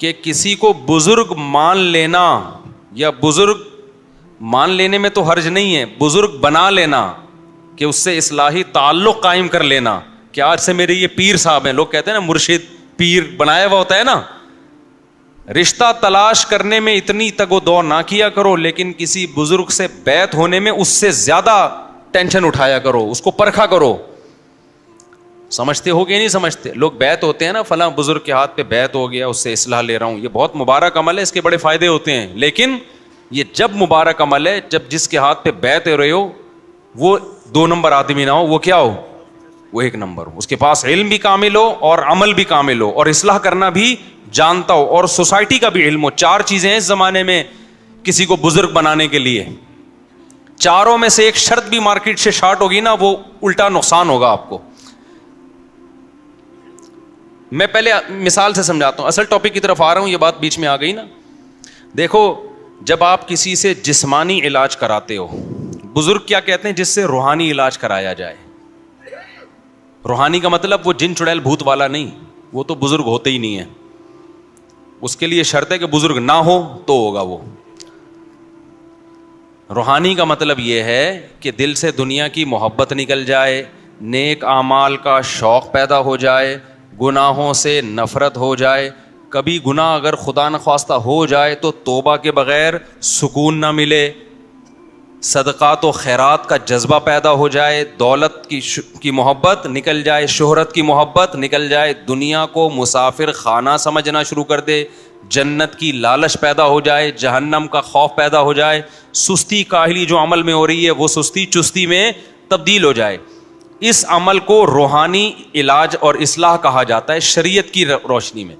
کہ کسی کو بزرگ مان لینا یا بزرگ مان لینے میں تو حرج نہیں ہے, بزرگ بنا لینا کہ اس سے اصلاحی تعلق قائم کر لینا کہ آج سے میرے یہ پیر صاحب ہیں, لوگ کہتے ہیں نا مرشد پیر بنایا ہوا ہوتا ہے نا. رشتہ تلاش کرنے میں اتنی تگ و دو نہ کیا کرو, لیکن کسی بزرگ سے بیعت ہونے میں اس سے زیادہ ٹینشن اٹھایا کرو, اس کو پرکھا کرو. سمجھتے ہو کہ نہیں سمجھتے؟ لوگ بیعت ہوتے ہیں نا, فلاں بزرگ کے ہاتھ پہ بیعت ہو گیا, اس سے اصلاح لے رہا ہوں, یہ بہت مبارک عمل ہے, اس کے بڑے فائدے ہوتے ہیں. لیکن یہ جب مبارک عمل ہے جب جس کے ہاتھ پہ بیعت ہو رہے ہو وہ 2 نمبر آدمی نہ ہو, وہ کیا ہو, وہ 1 نمبر ہو, اس کے پاس علم بھی کامل ہو اور عمل بھی کامل ہو اور اصلاح کرنا بھی جانتا ہو اور سوسائٹی کا بھی علم ہو. 4 چیزیں ہیں اس زمانے میں کسی کو بزرگ بنانے کے لیے. 4 میں سے ایک شرط بھی مارکیٹ سے شارٹ ہوگی نا, وہ الٹا نقصان ہوگا آپ کو. میں پہلے مثال سے سمجھاتا ہوں, اصل ٹاپک کی طرف آ رہا ہوں, یہ بات بیچ میں آ گئی نا. دیکھو جب آپ کسی سے جسمانی علاج کراتے ہو, بزرگ کیا کہتے ہیں, جس سے روحانی علاج کرایا جائے. روحانی کا مطلب وہ جن چڑیل بھوت والا نہیں, وہ تو بزرگ ہوتے ہی نہیں ہے. اس کے لیے شرط ہے کہ بزرگ نہ ہو تو ہوگا وہ. روحانی کا مطلب یہ ہے کہ دل سے دنیا کی محبت نکل جائے, نیک اعمال کا شوق پیدا ہو جائے, گناہوں سے نفرت ہو جائے. کبھی گناہ اگر خدا نخواستہ ہو جائے تو توبہ کے بغیر سکون نہ ملے, صدقات و خیرات کا جذبہ پیدا ہو جائے, دولت کی محبت نکل جائے, شہرت کی محبت نکل جائے, دنیا کو مسافر خانہ سمجھنا شروع کر دے, جنت کی لالچ پیدا ہو جائے, جہنم کا خوف پیدا ہو جائے, سستی کاہلی جو عمل میں ہو رہی ہے وہ سستی چستی میں تبدیل ہو جائے. اس عمل کو روحانی علاج اور اصلاح کہا جاتا ہے شریعت کی روشنی میں.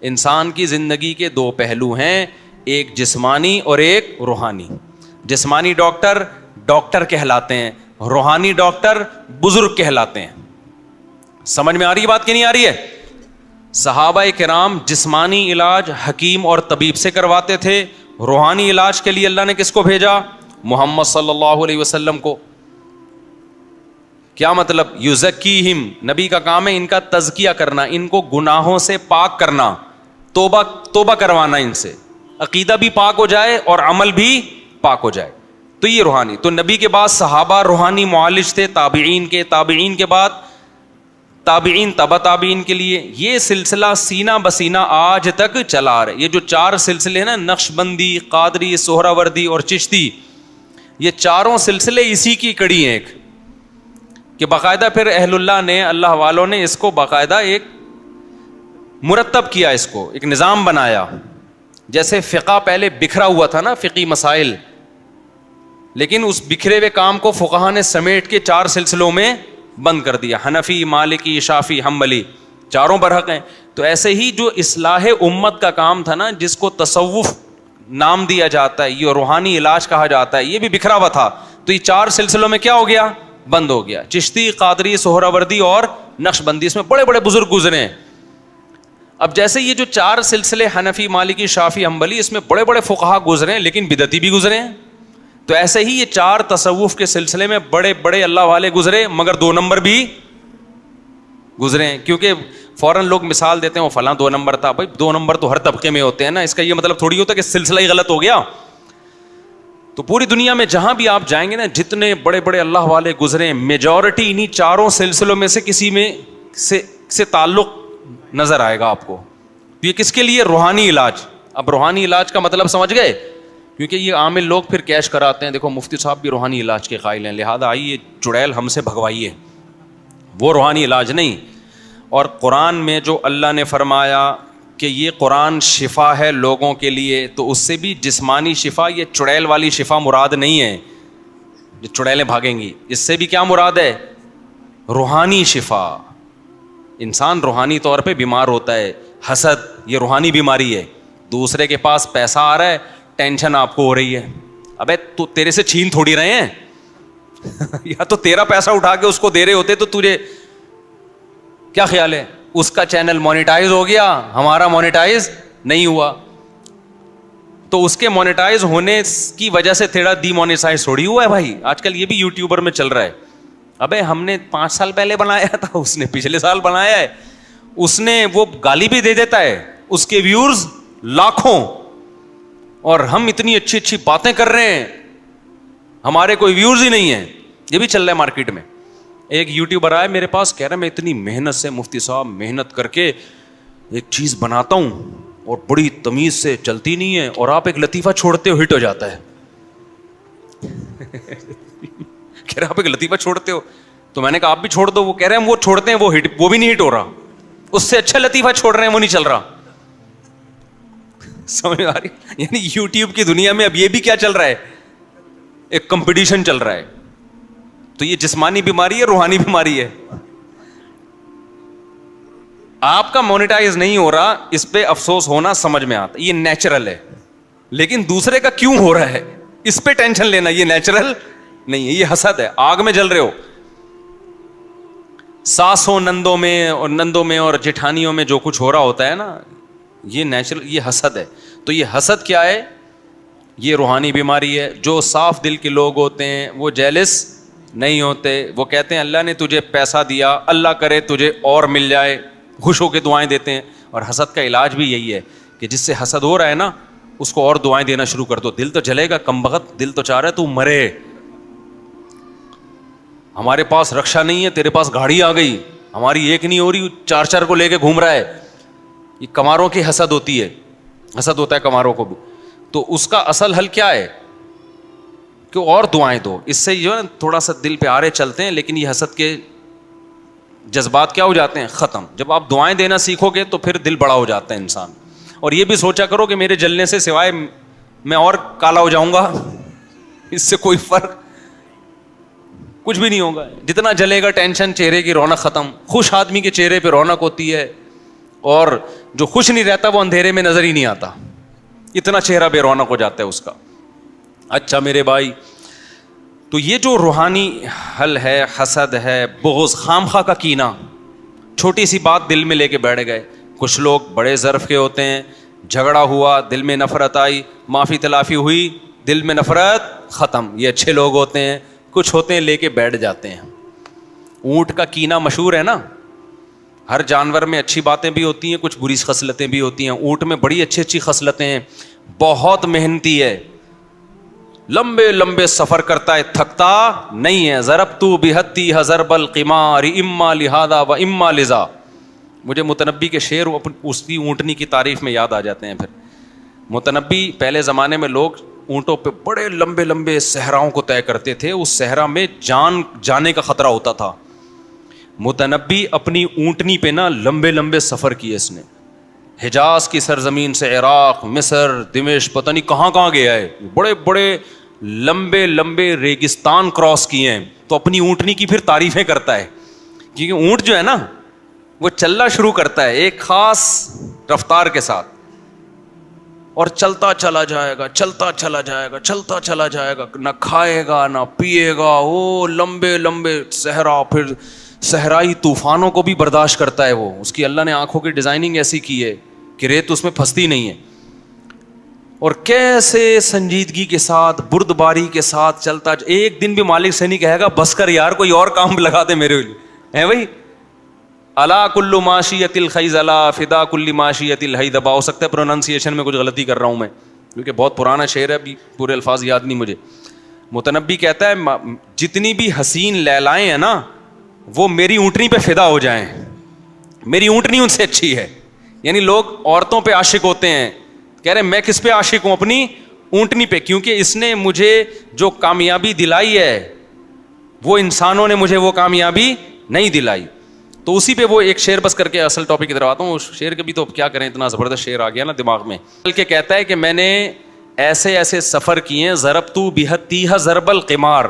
انسان کی زندگی کے 2 پہلو ہیں, ایک جسمانی اور ایک روحانی. جسمانی ڈاکٹر کہلاتے ہیں, روحانی ڈاکٹر بزرگ کہلاتے ہیں. سمجھ میں آ رہی ہے بات کہ نہیں آ رہی ہے؟ صحابہ کرام جسمانی علاج حکیم اور طبیب سے کرواتے تھے, روحانی علاج کے لیے اللہ نے کس کو بھیجا؟ محمد صلی اللہ علیہ وسلم کو. کیا مطلب؟ یزکیہم, نبی کا کام ہے ان کا تزکیہ کرنا, ان کو گناہوں سے پاک کرنا, توبہ کروانا ان سے, عقیدہ بھی پاک ہو جائے اور عمل بھی پاک ہو جائے. تو یہ روحانی. تو نبی کے بعد صحابہ روحانی معالج تھے, تابعین کے بعد تابعین تبع تابعین کے لیے. یہ سلسلہ سینہ بسینہ آج تک چلا آ رہا ہے. یہ جو 4 سلسلے ہیں نا, نقش بندی, قادری, سہراوردی اور چشتی, یہ 4 سلسلے اسی کی کڑی ہیں ایک, کہ باقاعدہ پھر اہل اللہ نے, اللہ والوں نے اس کو باقاعدہ ایک مرتب کیا, اس کو ایک نظام بنایا. جیسے فقہ پہلے بکھرا ہوا تھا نا, فقی مسائل, لیکن اس بکھرے ہوئے کام کو فقہا نے سمیٹ کے 4 سلسلوں میں بند کر دیا. حنفی, مالکی, شافعی, حنبلی, 4 برحق ہیں. تو ایسے ہی جو اصلاح امت کا کام تھا نا, جس کو تصوف نام دیا جاتا ہے, یہ روحانی علاج کہا جاتا ہے, یہ بھی بکھرا ہوا تھا. تو یہ 4 سلسلوں میں کیا ہو گیا؟ بند ہو گیا. چشتی, قادری, سہراوردی اور نقش بندی, اس میں بڑے بڑے بزرگ گزرے ہیں. اب جیسے یہ جو 4 سلسلے حنفی, مالکی, شافعی, حنبلی, اس میں بڑے بڑے فقہا گزرے ہیں لیکن بدعتی بھی گزرے ہیں. تو ایسے ہی یہ 4 تصوف کے سلسلے میں بڑے بڑے اللہ والے گزرے, مگر 2 نمبر بھی گزرے ہیں. کیونکہ فوراً لوگ مثال دیتے ہیں وہ فلاں 2 نمبر تھا. بھائی 2 نمبر تو ہر طبقے میں ہوتے ہیں نا, اس کا یہ مطلب تھوڑی ہوتا کہ سلسلہ ہی غلط ہو گیا. تو پوری دنیا میں جہاں بھی آپ جائیں گے نا, جتنے بڑے بڑے اللہ والے گزرے ہیں, میجورٹی انہی 4 سلسلوں میں سے کسی میں سے تعلق نظر آئے گا آپ کو. یہ کس کے لیے؟ روحانی علاج. اب روحانی علاج کا مطلب سمجھ گئے؟ کیونکہ یہ عامل لوگ پھر کیش کراتے ہیں, دیکھو مفتی صاحب بھی روحانی علاج کے قائل ہیں, لہذا آئیے چڑیل ہم سے بھگوائیے. وہ روحانی علاج نہیں. اور قرآن میں جو اللہ نے فرمایا کہ یہ قرآن شفا ہے لوگوں کے لیے, تو اس سے بھی جسمانی شفا, یہ چڑیل والی شفا مراد نہیں ہے جو چڑیلیں بھاگیں گی. اس سے بھی کیا مراد ہے؟ روحانی شفا. انسان روحانی طور پہ بیمار ہوتا ہے, حسد یہ روحانی بیماری ہے. دوسرے کے پاس پیسہ آ رہا ہے, ٹینشن آپ کو ہو رہی ہے. ابے تو تیرے سے چھین تھوڑی رہے ہیں یا تو تیرا پیسہ اٹھا کے اس کو دے رہے ہوتے, تو تجھے کیا خیال ہے اس کا چینل مونیٹائز ہو گیا, ہمارا مونیٹائز نہیں ہوا, تو اس کے مونیٹائز ہونے کی وجہ سے تیرا ڈی مونیٹائز تھوڑی ہوا ہے بھائی. آج کل یہ بھی یوٹیوبر میں چل رہا ہے. ابے ہم نے 5 سال پہلے بنایا تھا, اس نے پچھلے سال بنایا ہے, اس نے وہ گالی بھی دے دیتا ہے, اس کے ویورز لاکھوں, اور ہم اتنی اچھی اچھی باتیں کر رہے ہیں, ہمارے کوئی ویورز ہی نہیں ہیں. یہ بھی چل رہا ہے مارکیٹ میں. ایک یوٹیوبر آیا میرے پاس, کہہ رہا میں اتنی محنت سے مفتی صاحب محنت کر کے ایک چیز بناتا ہوں اور بڑی تمیز سے چلتی نہیں ہے, اور آپ ایک لطیفہ چھوڑتے ہو ہٹ ہو جاتا ہے. کہہ رہا آپ ایک لطیفہ چھوڑتے ہو, تو میں نے کہا آپ بھی چھوڑ دو. وہ کہہ رہے ہیں وہ چھوڑتے ہیں وہ بھی نہیں ہٹ ہو رہا, اس سے اچھا لطیفہ چھوڑ رہے ہیں وہ نہیں چل رہا. سمجھ آ رہی؟ یعنی یوٹیوب کی دنیا میں اب یہ بھی کیا چل رہا ہے, ایک کمپٹیشن چل رہا ہے. تو یہ جسمانی بیماری ہے, روحانی بیماری ہے. آپ کا مونیٹائز نہیں ہو رہا, اس پہ افسوس ہونا سمجھ میں آتا, یہ نیچرل ہے. لیکن دوسرے کا کیوں ہو رہا ہے اس پہ ٹینشن لینا یہ نیچرل نہیں ہے, یہ حسد ہے. آگ میں جل رہے ہو, ساسوں نندوں میں اور جٹھانیوں میں جو کچھ ہو رہا ہوتا ہے نا, یہ نیچرل, یہ حسد ہے. تو یہ حسد کیا ہے؟ یہ روحانی بیماری ہے. جو صاف دل کے لوگ ہوتے ہیں وہ جیلس نہیں ہوتے, وہ کہتے ہیں اللہ نے تجھے پیسہ دیا, اللہ کرے تجھے اور مل جائے, خوش ہو کے دعائیں دیتے ہیں. اور حسد کا علاج بھی یہی ہے کہ جس سے حسد ہو رہا ہے نا اس کو اور دعائیں دینا شروع کر دو. دل تو جلے گا کمبخت, دل تو چاہ رہا ہے تو مرے. ہمارے پاس رکشا نہیں ہے, تیرے پاس گاڑی آ گئی, ہماری ایک نہیں ہو رہی, 4 کو لے کے گھوم رہا ہے. یہ کماروں کی حسد ہوتی ہے, حسد ہوتا ہے کماروں کو بھی. تو اس کا اصل حل کیا ہے کہ اور دعائیں دو. اس سے جو ہے تھوڑا سا دل پہ آرے چلتے ہیں, لیکن یہ حسد کے جذبات کیا ہو جاتے ہیں, ختم. جب آپ دعائیں دینا سیکھو گے تو پھر دل بڑا ہو جاتا ہے انسان. اور یہ بھی سوچا کرو کہ میرے جلنے سے سوائے میں اور کالا ہو جاؤں گا, اس سے کوئی فرق کچھ بھی نہیں ہوگا. جتنا جلے گا ٹینشن, چہرے کی رونق ختم. خوش آدمی کے چہرے پہ رونق ہوتی ہے, اور جو خوش نہیں رہتا وہ اندھیرے میں نظر ہی نہیں آتا, اتنا چہرہ بے رونق ہو جاتا ہے اس کا. اچھا میرے بھائی, تو یہ جو روحانی حل ہے, حسد ہے, بغض, خامخواہ کا کینہ, چھوٹی سی بات دل میں لے کے بیٹھ گئے. کچھ لوگ بڑے ظرف کے ہوتے ہیں, جھگڑا ہوا دل میں نفرت آئی, معافی تلافی ہوئی دل میں نفرت ختم. یہ اچھے لوگ ہوتے ہیں. کچھ ہوتے ہیں لے کے بیٹھ جاتے ہیں. اونٹ کا کینہ مشہور ہے نا, ہر جانور میں اچھی باتیں بھی ہوتی ہیں, کچھ بری خصلتیں بھی ہوتی ہیں. اونٹ میں بڑی اچھی اچھی خصلتیں ہیں, بہت محنتی ہے, لمبے لمبے سفر کرتا ہے, تھکتا نہیں ہے. ضربت بہتی ضرب القمار اما لہذا و اما لذا. مجھے متنبی کے شعر اس کی اونٹنی کی تعریف میں یاد آ جاتے ہیں. پھر متنبی, پہلے زمانے میں لوگ اونٹوں پہ بڑے لمبے لمبے صحراؤں کو طے کرتے تھے, اس صحرا میں جان جانے کا خطرہ ہوتا تھا. متنبی اپنی اونٹنی پہ نا لمبے لمبے سفر کیے اس نے, حجاز کی سرزمین سے عراق, مصر, دمشق, پتہ نہیں کہاں کہاں گیا ہے, بڑے بڑے لمبے لمبے ریگستان کراس کیے ہیں. تو اپنی اونٹنی کی پھر تعریفیں کرتا ہے, کیونکہ اونٹ جو ہے نا وہ چلنا شروع کرتا ہے ایک خاص رفتار کے ساتھ, اور چلتا چلا جائے گا, چلتا چلا جائے گا, چلتا چلا جائے گا, نہ کھائے گا نہ پیے گا. وہ لمبے لمبے صحرا, پھر صحرائی طوفانوں کو بھی برداشت کرتا ہے وہ. اس کی اللہ نے آنکھوں کی ڈیزائننگ ایسی کی ہے کہ ریت اس میں پھنستی نہیں ہے. اور کیسے سنجیدگی کے ساتھ, بردباری کے ساتھ چلتا. ایک دن بھی مالک سے نہیں کہے گا بس کر یار کوئی اور کام لگا دے میرے لیے, ہے بھائی. الا کل ماشیۃ الخیزلا فدا کل ماشیۃ الحیدبا. ہو سکتا ہے پروننسیشن میں کچھ غلطی کر رہا ہوں میں, کیونکہ بہت پرانا شعر ہے, ابھی پورے الفاظ یاد نہیں مجھے. متنبی کہتا ہے جتنی بھی حسین لیلائیں ہیں نا وہ میری اونٹنی پہ فدا ہو جائیں, میری اونٹنی ان سے اچھی ہے. یعنی لوگ عورتوں پہ عاشق ہوتے ہیں, کہہ رہے ہیں میں کس پہ عاشق ہوں, اپنی اونٹنی پہ, کیونکہ اس نے مجھے جو کامیابی دلائی ہے وہ انسانوں نے مجھے وہ کامیابی نہیں دلائی. تو اسی پہ وہ ایک شعر بس کر کے اصل ٹاپک کی طرف آتا ہوں. اس شعر کے بھی تو کیا کریں, اتنا زبردست شعر آ گیا نا دماغ میں. بلکہ کہتا ہے کہ میں نے ایسے ایسے سفر کیے, ضربت بہتیہ ضرب القمار,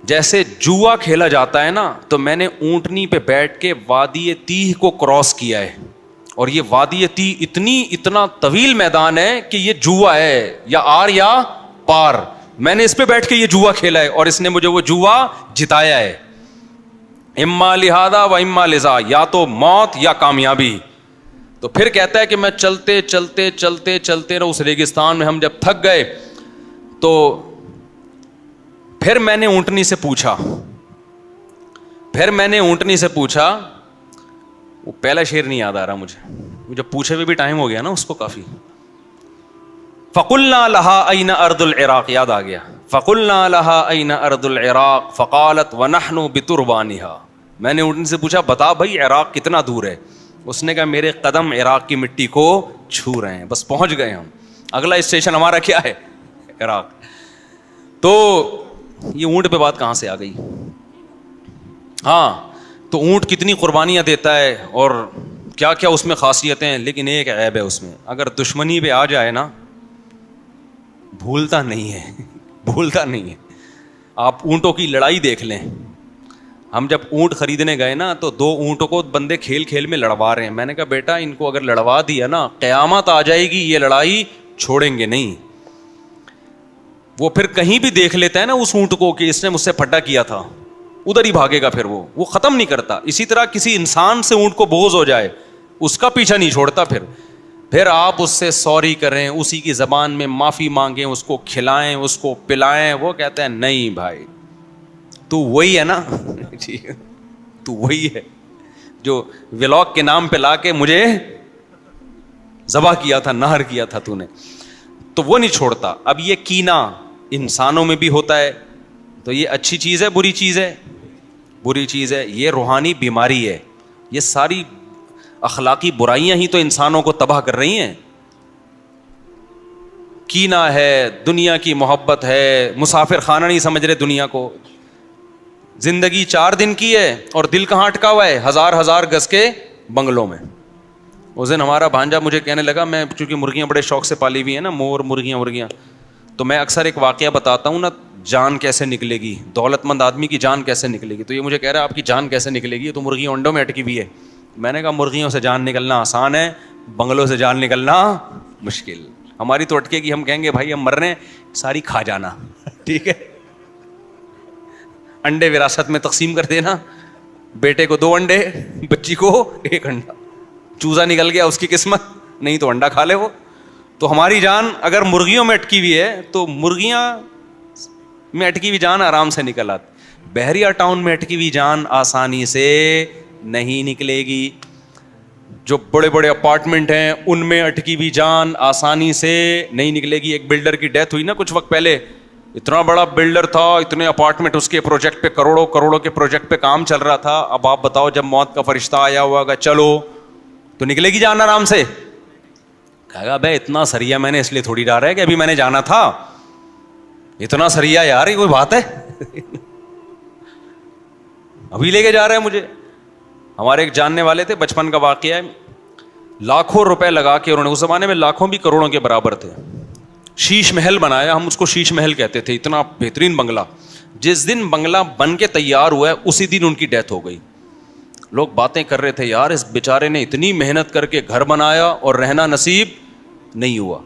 جیسے جوا کھیلا جاتا ہے نا تو میں نے اونٹنی پہ بیٹھ کے وادی تیہ کو کراس کیا ہے. اور یہ وادی تیہ اتنا طویل میدان ہے کہ یہ جوا ہے, یا آر یا پار. میں نے اس پہ بیٹھ کے یہ جوا کھیلا ہے اور اس نے مجھے وہ جوا جتایا ہے. اما لہذا و اما لذا, یا تو موت یا کامیابی. تو پھر کہتا ہے کہ میں چلتے چلتے چلتے چلتے رہا اس ریگستان میں, ہم جب تھک گئے تو پھر میں نے اونٹنی سے پوچھا, وہ پہلا شعر نہیں یاد آ رہا مجھے, جب پوچھے ہوئے بھی ٹائم ہو گیا نا اس کو کافی. فقلنا لها أين أرض العراق, یاد آ گیا. فقلنا لها أين أرض العراق فقالت ونحن بتربانها. میں نے ان سے پوچھا بتا بھائی عراق کتنا دور ہے؟ اس نے کہا میرے قدم عراق کی مٹی کو چھو رہے ہیں, بس پہنچ گئے ہم, اگلا اسٹیشن ہمارا کیا ہے؟ عراق. تو یہ اونٹ پہ بات کہاں سے آ گئی؟ ہاں تو اونٹ کتنی قربانیاں دیتا ہے اور کیا کیا اس میں خاصیتیں ہیں, لیکن ایک عیب ہے اس میں, اگر دشمنی پہ آ جائے نا بھولتا نہیں ہے, بھولتا نہیں ہے. آپ اونٹوں کی لڑائی دیکھ لیں. ہم جب اونٹ خریدنے گئے نا تو 2 اونٹوں کو بندے کھیل کھیل میں لڑوا رہے ہیں. میں نے کہا بیٹا ان کو اگر لڑوا دیا نا قیامت آ جائے گی, یہ لڑائی چھوڑیں گے نہیں. وہ پھر کہیں بھی دیکھ لیتا ہے نا اس اونٹ کو کہ اس نے مجھ سے پھڈا کیا تھا, ادھر ہی بھاگے گا, پھر وہ ختم نہیں کرتا. اسی طرح کسی انسان سے اونٹ کو بغض ہو جائے اس کا پیچھا نہیں چھوڑتا. پھر آپ اس سے سوری کریں, اسی کی زبان میں معافی مانگیں, اس کو کھلائیں, اس کو پلائیں, وہ کہتے ہیں نہیں بھائی تو وہی ہے نا, تو وہی ہے جو ولاگ کے نام پہ لا کے مجھے ذبح کیا تھا, نہر کیا تھا تو نے. تو وہ نہیں چھوڑتا. اب یہ کینہ انسانوں میں بھی ہوتا ہے, تو یہ اچھی چیز ہے بری چیز ہے؟ بری چیز ہے. یہ روحانی بیماری ہے. یہ ساری اخلاقی برائیاں ہی تو انسانوں کو تباہ کر رہی ہیں. کینہ ہے, دنیا کی محبت ہے, مسافر خانہ نہیں سمجھ رہے دنیا کو. زندگی 4 دن کی ہے اور دل کہاں اٹکا ہوا ہے؟ 1000 گز کے بنگلوں میں. اس دن ہمارا بھانجا مجھے کہنے لگا, میں چونکہ مرغیاں بڑے شوق سے پالی ہوئی ہیں نا, مور مرغیاں, تو میں اکثر ایک واقعہ بتاتا ہوں نا, جان کیسے نکلے گی, دولت مند آدمی کی جان کیسے نکلے گی. تو یہ مجھے کہہ رہا ہے آپ کی جان کیسے نکلے گی, تو مرغیاں انڈوں میں اٹکی ہوئی ہے. میں نے کہا مرغیوں سے جان نکلنا آسان ہے, بنگلوں سے جان نکلنا مشکل. ہماری تو اٹکے گی, ہم کہیں گے بھائی ہم مر رہے ہیں, ساری کھا جانا, ٹھیک ہے. انڈے وراثت میں تقسیم کر دینا, بیٹے کو 2 انڈے, بچی کو 1 انڈا. چوزا نکل گیا اس کی قسمت, نہیں تو انڈا کھا لے وہ. تو ہماری جان اگر مرغیوں میں اٹکی ہوئی ہے تو مرغیاں میں اٹکی ہوئی جان آرام سے نکل آتی. بحریہ ٹاؤن میں اٹکی ہوئی جان آسانی سے نہیں نکلے گی. جو بڑے بڑے اپارٹمنٹ ہیں ان میں اٹکی ہوئی جان آسانی سے نہیں نکلے گی. ایک بلڈر کی ڈیتھ ہوئی نا کچھ وقت پہلے, اتنا بڑا بلڈر تھا, اتنے اپارٹمنٹ اس کے پروجیکٹ پہ, کروڑوں کے پروجیکٹ پہ کام چل رہا تھا. اب آپ بتاؤ جب موت کا فرشتہ آیا ہوا گا چلو تو نکلے گی جان آرام سے؟ کہا گا بھائی اتنا سریا میں نے اس لیے تھوڑی ڈالا ہے کہ ابھی میں نے جانا تھا, اتنا سریا یار یہ کوئی بات ہے, ابھی لے کے جا رہا ہے مجھے. ہمارے ایک جاننے والے تھے, بچپن کا واقعہ ہے, لاکھوں روپے لگا کے انہوں نے, اس زمانے میں لاکھوں بھی کروڑوں کے برابر تھے, شیش محل بنایا. ہم اس کو شیش محل کہتے تھے, اتنا بہترین بنگلہ. جس دن بنگلہ بن کے تیار ہوا ہے اسی دن ان کی ڈیتھ ہو گئی. لوگ باتیں کر رہے تھے یار اس بیچارے نے اتنی محنت کر کے گھر بنایا اور رہنا نصیب نہیں ہوا.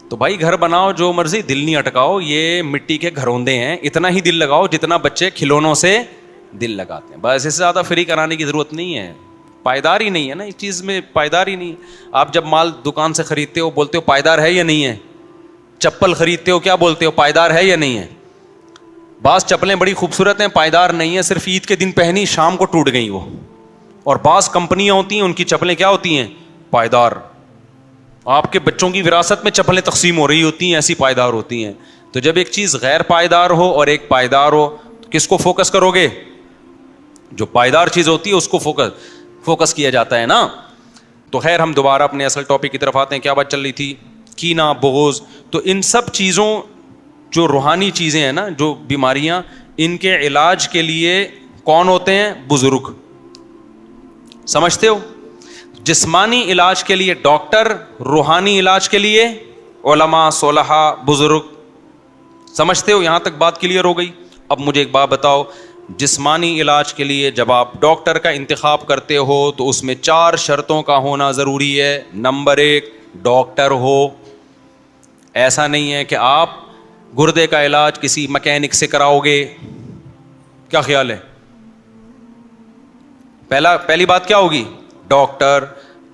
تو بھائی گھر بناؤ جو مرضی, دل نہیں اٹکاؤ, یہ مٹی کے گھروندے ہیں, اتنا ہی دل لگاؤ جتنا بچے کھلونوں سے دل لگاتے ہیں. بس اس سے زیادہ فری کرانے کی ضرورت نہیں ہے. پائیدار ہی نہیں ہے نا اس چیز میں, پائیدار ہی نہیں. آپ جب مال دکان سے خریدتے ہو بولتے ہو پائیدار ہے یا نہیں ہے. چپل خریدتے ہو کیا بولتے ہو, پائیدار ہے یا نہیں ہے. بعض چپلیں بڑی خوبصورت ہیں, پائیدار نہیں ہیں, صرف عید کے دن پہنی شام کو ٹوٹ گئی وہ. اور بعض کمپنیاں ہوتی ہیں ان کی چپلیں کیا ہوتی ہیں, پائیدار. آپ کے بچوں کی وراثت میں چپلیں تقسیم ہو رہی ہوتی ہیں, ایسی پائیدار ہوتی ہیں. تو جب ایک چیز غیر پائیدار ہو اور ایک پائیدار ہو تو کس کو فوکس کرو گے؟ جو پائیدار چیز ہوتی ہے اس کو فوکس کیا جاتا ہے نا. تو خیر ہم دوبارہ اپنے اصل ٹاپک کی طرف آتے ہیں. کیا بات چل رہی تھی؟ کینہ, بغض. تو ان سب چیزوں جو روحانی چیزیں ہیں نا, جو بیماریاں, ان کے علاج کے لیے کون ہوتے ہیں؟ بزرگ. سمجھتے ہو؟ جسمانی علاج کے لیے ڈاکٹر, روحانی علاج کے لیے علماء, صلحاء, بزرگ. سمجھتے ہو؟ یہاں تک بات کلیئر ہو گئی. اب مجھے ایک بات بتاؤ, جسمانی علاج کے لیے جب آپ ڈاکٹر کا انتخاب کرتے ہو تو اس میں 4 شرطوں کا ہونا ضروری ہے. نمبر 1, ڈاکٹر ہو. ایسا نہیں ہے کہ آپ گردے کا علاج کسی مکینک سے کراؤ گے. کیا خیال ہے؟ پہلی بات کیا ہوگی؟ ڈاکٹر.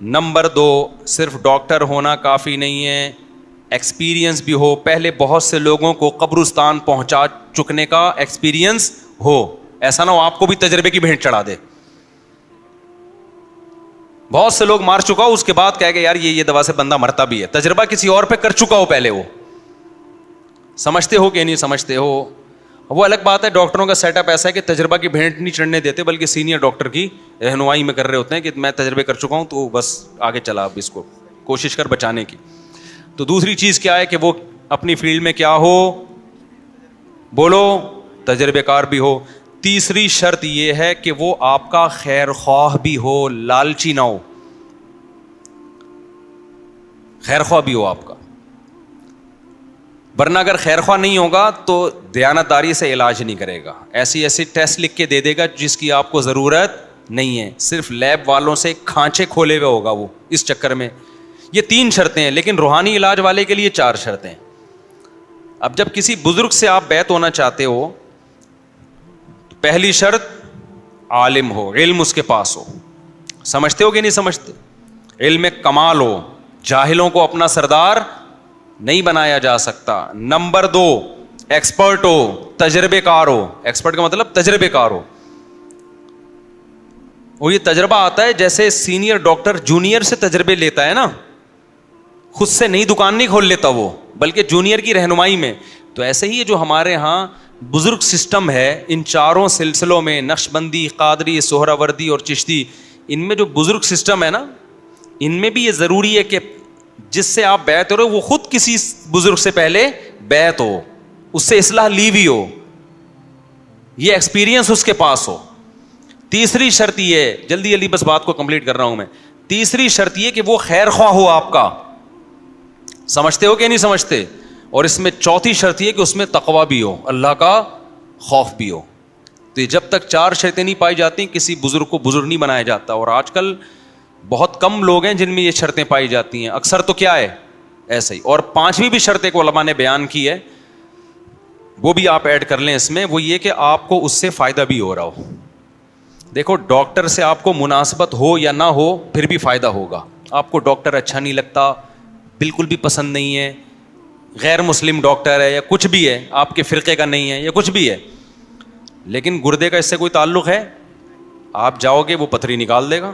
نمبر 2, صرف ڈاکٹر ہونا کافی نہیں ہے, ایکسپیرینس بھی ہو. پہلے بہت سے لوگوں کو قبرستان پہنچا چکنے کا ایکسپیرینس ہو. ایسا نہ ہو آپ کو بھی تجربے کی بھیٹ چڑھا دے. بہت سے لوگ مار چکا ہو, اس کے بعد کہے گا یار یہ دوا سے بندہ مرتا بھی ہے. تجربہ کسی اور پہ کر چکا ہو پہلے. وہ سمجھتے ہو کہ نہیں سمجھتے ہو, وہ الگ بات ہے. ڈاکٹروں کا سیٹ اپ ایسا ہے کہ تجربہ کی بھینٹ نہیں چڑھنے دیتے, بلکہ سینئر ڈاکٹر کی رہنمائی میں کر رہے ہوتے ہیں کہ میں تجربے کر چکا ہوں تو بس آگے چلا, اب اس کو کوشش کر بچانے کی. تو دوسری چیز کیا ہے کہ وہ اپنی فیلڈ میں کیا ہو, بولو, تجربے کار بھی ہو. تیسری شرط یہ ہے کہ وہ آپ کا خیر خواہ بھی ہو, لالچی نہ ہو, خیر خواہ بھی ہو آپ کا. ورنہ اگر خیر خواہ نہیں ہوگا تو دیانتداری سے علاج نہیں کرے گا, ایسی ٹیسٹ لکھ کے دے دے گا جس کی آپ کو ضرورت نہیں ہے, صرف لیب والوں سے کھانچے کھولے ہوئے ہوگا وہ اس چکر میں. یہ 3 شرطیں ہیں, لیکن روحانی علاج والے کے لیے 4 شرطیں ہیں. اب جب کسی بزرگ سے آپ بیعت ہونا چاہتے ہو, پہلی شرط عالم ہو, علم اس کے پاس ہو. سمجھتے ہو کہ نہیں سمجھتے؟ علم میں کمال ہو, جاہلوں کو اپنا سردار نہیں بنایا جا سکتا. نمبر 2 ایکسپرٹ ہو, تجربے کار ہو. ایکسپرٹ کا مطلب تجربے کار ہو. اور یہ تجربہ آتا ہے جیسے سینئر ڈاکٹر جونیئر سے تجربے لیتا ہے نا, خود سے نئی دکان نہیں کھول لیتا وہ, بلکہ جونیئر کی رہنمائی میں. تو ایسے ہی جو ہمارے ہاں بزرگ سسٹم ہے, ان 4 سلسلوں میں نقشبندی, قادری, سہراوردی اور چشتی, ان میں جو بزرگ سسٹم ہے نا, ان میں بھی یہ ضروری ہے کہ جس سے آپ بیعت ہو رہے ہو وہ خود کسی بزرگ سے پہلے بیعت ہو, اس سے اصلاح لی بھی ہو, یہ ایکسپیرینس اس کے پاس ہو. تیسری شرط یہ, جلدی بس بات کو کمپلیٹ کر رہا ہوں میں. تیسری شرط یہ کہ وہ خیر خواہ ہو آپ کا. سمجھتے ہو کہ نہیں سمجھتے؟ اور اس میں چوتھی شرط یہ کہ اس میں تقویٰ بھی ہو, اللہ کا خوف بھی ہو. تو یہ جب تک 4 شرطیں نہیں پائی جاتی کسی بزرگ کو بزرگ نہیں بنایا جاتا. اور آج کل بہت کم لوگ ہیں جن میں یہ شرطیں پائی جاتی ہیں, اکثر تو کیا ہے ایسے ہی. اور 5ویں بھی شرط ایک علماء نے بیان کی ہے, وہ بھی آپ ایڈ کر لیں اس میں, وہ یہ کہ آپ کو اس سے فائدہ بھی ہو رہا ہو. دیکھو ڈاکٹر سے آپ کو مناسبت ہو یا نہ ہو پھر بھی فائدہ ہوگا. آپ کو ڈاکٹر اچھا نہیں لگتا, بالکل بھی پسند نہیں ہے, غیر مسلم ڈاکٹر ہے یا کچھ بھی ہے, آپ کے فرقے کا نہیں ہے یا کچھ بھی ہے, لیکن گردے کا اس سے کوئی تعلق ہے, آپ جاؤ گے وہ پتھری نکال دے گا.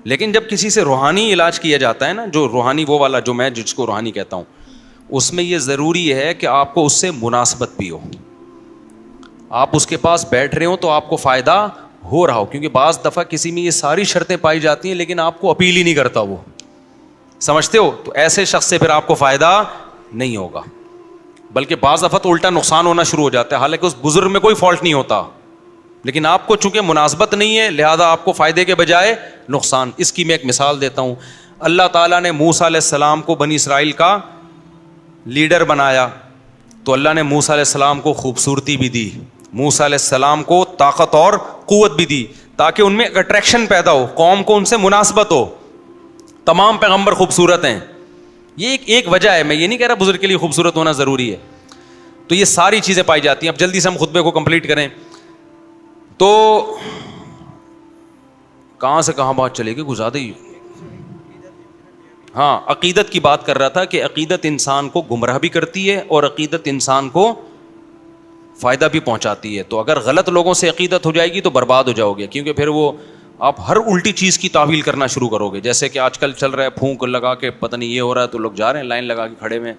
لیکن جب کسی سے روحانی علاج کیا جاتا ہے نا, جو روحانی وہ والا جو میں جس کو روحانی کہتا ہوں, اس میں یہ ضروری ہے کہ آپ کو اس سے مناسبت بھی ہو, آپ اس کے پاس بیٹھ رہے ہو تو آپ کو فائدہ ہو رہا ہو. کیونکہ بعض دفعہ کسی میں یہ ساری شرطیں پائی جاتی ہیں لیکن آپ کو اپیل ہی نہیں کرتا وہ, سمجھتے ہو؟ تو ایسے شخص سے پھر آپ کو فائدہ نہیں ہوگا, بلکہ بعض دفعہ تو الٹا نقصان ہونا شروع ہو جاتا ہے. حالانکہ اس بزرگ میں کوئی فالٹ نہیں ہوتا, لیکن آپ کو چونکہ مناسبت نہیں ہے لہذا آپ کو فائدے کے بجائے نقصان. اس کی میں ایک مثال دیتا ہوں. اللہ تعالیٰ نے موسیٰ علیہ السلام کو بنی اسرائیل کا لیڈر بنایا, تو اللہ نے موسیٰ علیہ السلام کو خوبصورتی بھی دی, موسیٰ علیہ السلام کو طاقت اور قوت بھی دی, تاکہ ان میں ایک اٹریکشن پیدا ہو, قوم کو ان سے مناسبت ہو. تمام پیغمبر خوبصورت ہیں, یہ ایک وجہ ہے. میں یہ نہیں کہہ رہا بزرگ کے لیے خوبصورت ہونا ضروری ہے. تو یہ ساری چیزیں پائی جاتی ہیں. اب جلدی سے ہم خطبے کو کمپلیٹ کریں. تو کہاں سے کہاں بات چلے گی, کچھ زیادہ ہی. ہاں, عقیدت کی بات کر رہا تھا کہ عقیدت انسان کو گمراہ بھی کرتی ہے اور عقیدت انسان کو فائدہ بھی پہنچاتی ہے. تو اگر غلط لوگوں سے عقیدت ہو جائے گی تو برباد ہو جاؤ گے, کیونکہ پھر وہ آپ ہر الٹی چیز کی تعویل کرنا شروع کرو گے. جیسے کہ آج کل چل رہا ہے, پھونک لگا کے پتہ نہیں یہ ہو رہا ہے, تو لوگ جا رہے ہیں لائن لگا کے کھڑے میں,